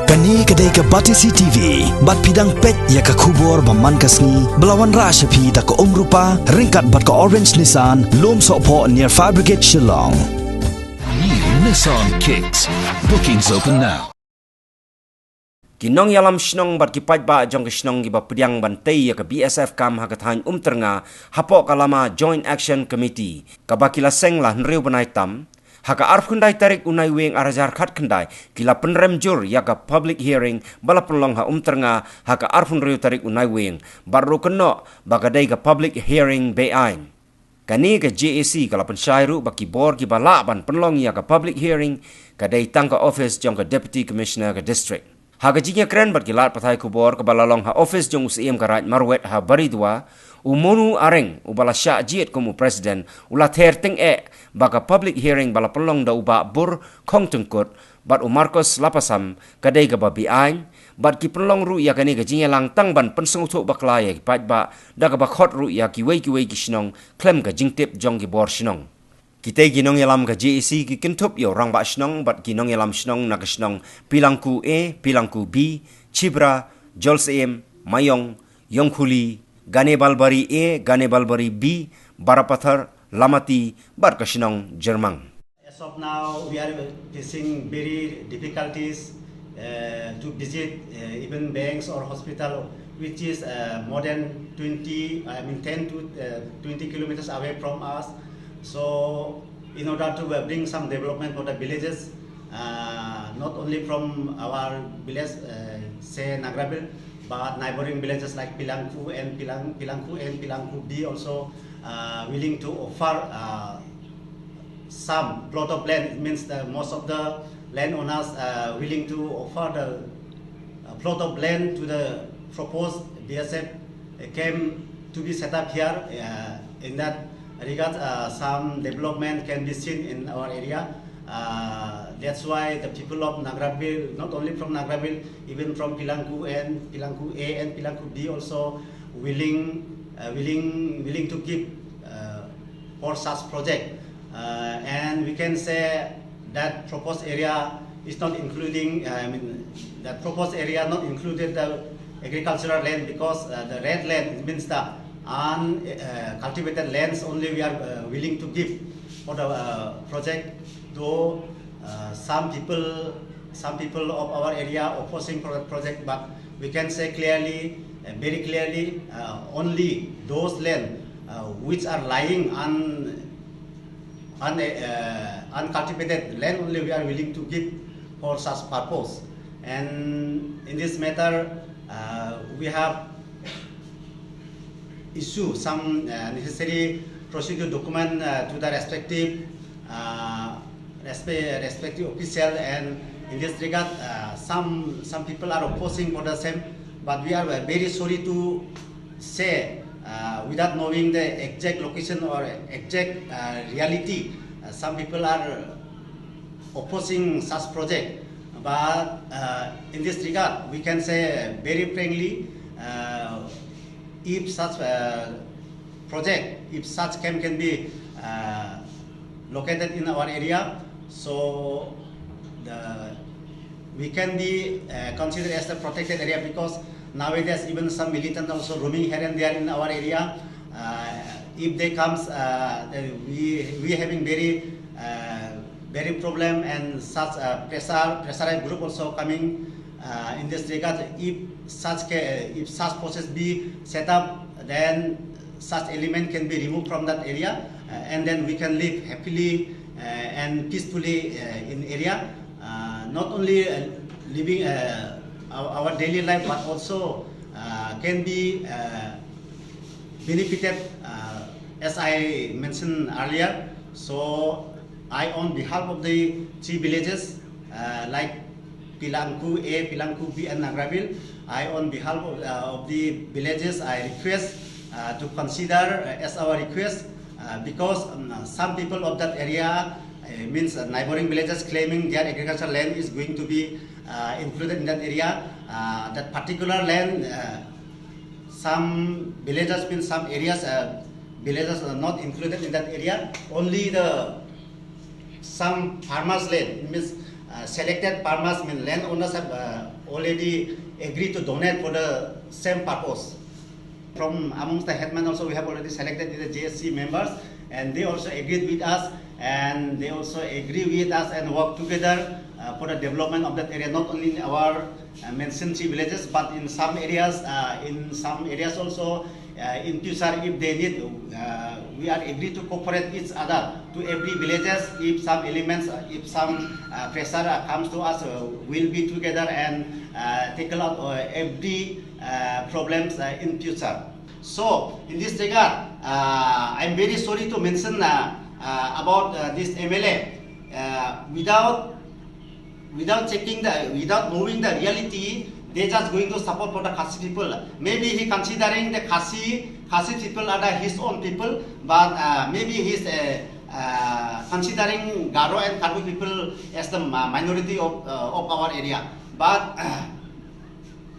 Kani kedai ke Batisi TV, bat pidang pet ya ke kubur baman kasni, belawan rasa pi da ke rupa, ringkat bat ke Orange Nissan, lom sokpo near Fire Brigade Shillong. New Nissan Kicks. Bookings open now. Kinong yalam shnong bat kipat ba jong ke shnong giba pediang bantai ya ke BSF kam ha kathain ternga hapok kalama Joint Action Committee kabakila seng lah nriu banai tam haka arf kundai tarik unai weng arajar khat kundai kila penrem jur ya ka public hearing bala penlong ha ternga haka arf nriu tarik unai weng baru keno bagadai ka public hearing beain kani ke JAC kala pensyairu baki bor ki bala ban penlong ya ka public hearing kadai tangka office jong ka deputy commissioner ka district Haga jinya keren bat gilat pathai kubor ke balalong ha office jong UCM karat marwet ha bari dua umonu areng ubala sya jiet kumu presiden ula ther ting baka public hearing bala pelong da uba bur kong tengkut bat Marcos lapasam kadai ga babi ain bat ki pelong ru ya kani ga jinya lang tang ban pensung thu baklaya ki pat ba da ga bakhot ru ya ki wei ki shnong klem ga jingtip jong ki bor shnong Kita ginong yalam ka JAC ki kintup yo rang ba shnong bat ginong yalam shnong na ka shnong pilangku A, pilangku B, Chibra, Jolsem, Mayong, Yongkhuli, Gane Balbari A, Gane Balbari B, Barapathar, Lamati, bat ka shnong Jermang. As of now, we are facing very difficulties to visit even banks or hospital, which is more than 10 to 20 kilometers away from us. So, in order to bring some development for the villages, not only from our village, say Nagrabil, but neighboring villages like Pilangku and Pilangku B also willing to offer some plot of land. It means that most of the landowners willing to offer the plot of land to the proposed BSF came to be set up here in that regard some development can be seen in our area. That's why the people of Nagrabil, not only from Nagrabil, even from Pilangku A and Pilangku B also willing to give for such project. And we can say that proposed area is not including, that proposed area not included the agricultural land because the red land means the uncultivated lands only we are willing to give for the project, though some people of our are opposing for the project, but we can say clearly, very clearly, only those land which are lying uncultivated land only we are willing to give for such purpose. And in this matter, we have issue some necessary procedure document to the respective official, and in this regard some people are opposing for the same, but we are very sorry to say without knowing the exact location or exact reality, some people are opposing such project, but in this regard we can say very frankly, if such project, if such camp can be located in our area, so we can be considered as a protected area, because nowadays even some militant also roaming here and there in our area. If they comes, we having very problem, and such pressurized group also coming in this regard. If such process be set up, then such element can be removed from that area, and then we can live happily and peacefully in area. Not only living our daily life, but also can be benefited, as I mentioned earlier. So I, on behalf of the 3 villages like Pilangku A, Pilangku B and Nagrabil, I, on behalf of the villages, I request to consider as our request, because some people of that area, means neighboring villages, claiming their agricultural land is going to be included in that area. That particular land, some villages, means some areas, villages are not included in that area. Only the some farmers land, means selected farmers, landowners have already agreed to donate for the same purpose. From amongst the headmen also we have already selected the JSC members, and they also agreed with us, and they also agree with us and work together for the development of that area, not only in our mentioned 3 villages, but in some areas also in future, if they need, we are agreed to cooperate each other to every villages. If some elements, if some pressure comes to us, we'll be together and tackle out every problems in future. So in this regard, I'm very sorry to mention about this MLA without checking without knowing the reality. They just going to support for the Khasi people. Maybe he considering the Khasi people are his own people, but maybe he's considering Garo and Karbi people as the minority of our area. But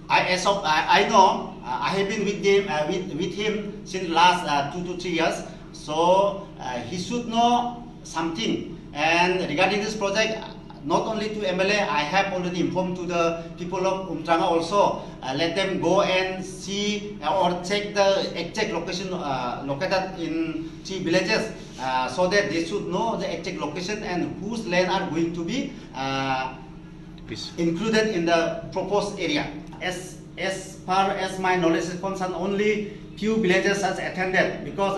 I know I have been with him since last 2 to 3 years, so he should know something. And regarding this project, not only to MLA, I have already informed to the people of Umtranga also. Let them go and see or check the exact location located in 3 villages, so that they should know the exact location and whose land are going to be included in the proposed area. As far as my knowledge is concerned, only few villages has attended, because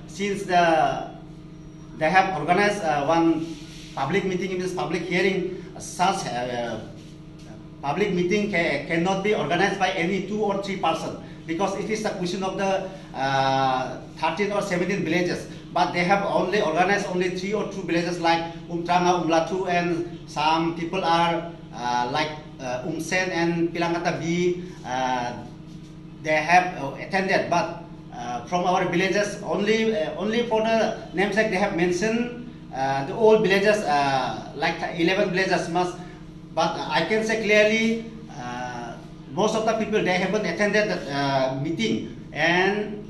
since they have organized one public meeting, in this public hearing, such public meeting cannot be organized by any 2 or 3 persons, because it is a question of the 13 or 17 villages. But they have only organized 3 or 2 villages like Umtranga, Umlatu, and some people are like Umsen and Pilangkata B. They have attended, but from our villages, only for the namesake they have mentioned the old villages, like 11 villages must. But I can say clearly, most of the people, they haven't attended the meeting. And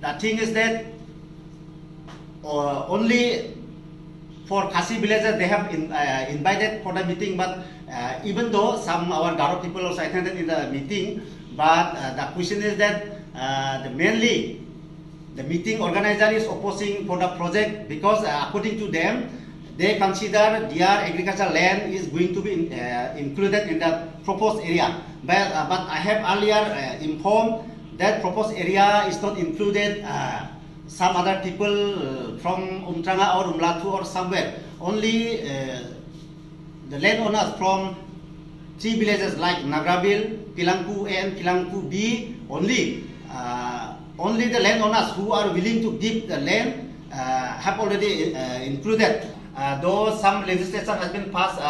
the thing is that only for Khasi villages they have invited for the meeting. But even though some our Garo people also attended in the meeting, but the question is that mainly the meeting organizer is opposing for the project, because according to them, they consider their agricultural land is going to be included in the proposed area. But I have earlier informed that proposed area is not included. Some other people from Umtranga or Umlatu or somewhere, only the landowners from 3 villages like Nagrabil, Pilangku A and Pilangku B, only the landowners who are willing to give the land have already included. Though some legislation has been passed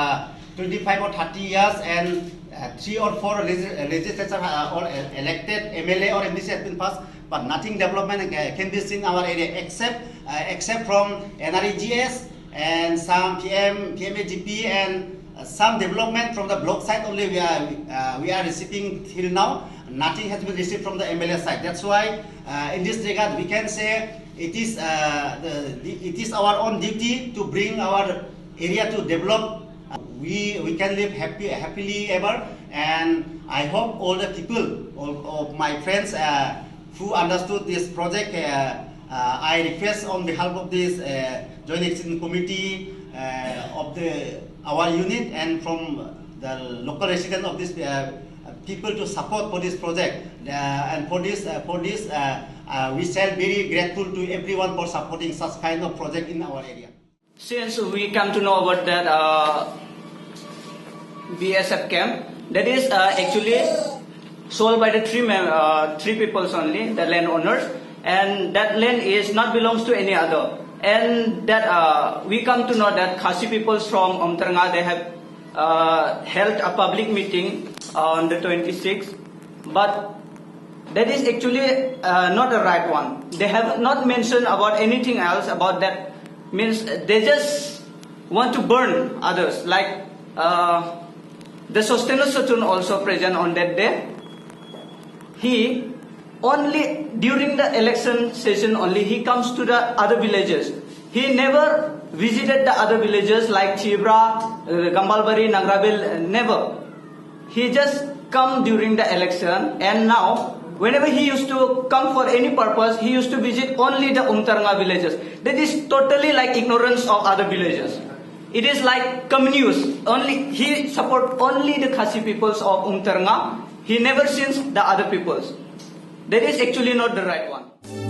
25 or 30 years, and 3 or 4 legislators or elected MLA or MDC has been passed, but nothing development can be seen in our area except from NREGS and some PMAGP and some development from the block side only we are receiving till now. Nothing has been received from the MLA side. That's why in this regard we can say it is our own duty to bring our area to develop. We can live happily ever, and I hope all the people, all of my friends who understood this project, I request on behalf of this Joint Action Committee of our unit and from the local resident of this people to support for this project, and for this we shall very grateful to everyone for supporting such kind of project in our area. Since we come to know about that BSF camp, that is actually sold by the three peoples only, the landowners, and that land is not belongs to any other. And that we come to know that Khasi peoples from Umtranga, they have held a public meeting on the 26th, but that is actually not the right one. They have not mentioned about anything else about that. Means they just want to burn others. Like the Sosteno Sotun also present on that day. He only during the election session only he comes to the other villages. He never visited the other villages like Chibra, Gambalbari, Nagrabil, never. He just come during the election, and now whenever he used to come for any purpose, he used to visit only the Umtaranga villages. That is totally like ignorance of other villages. It is like communist. Only he support only the Khasi peoples of Umtaranga. He never sins the other peoples. That is actually not the right one.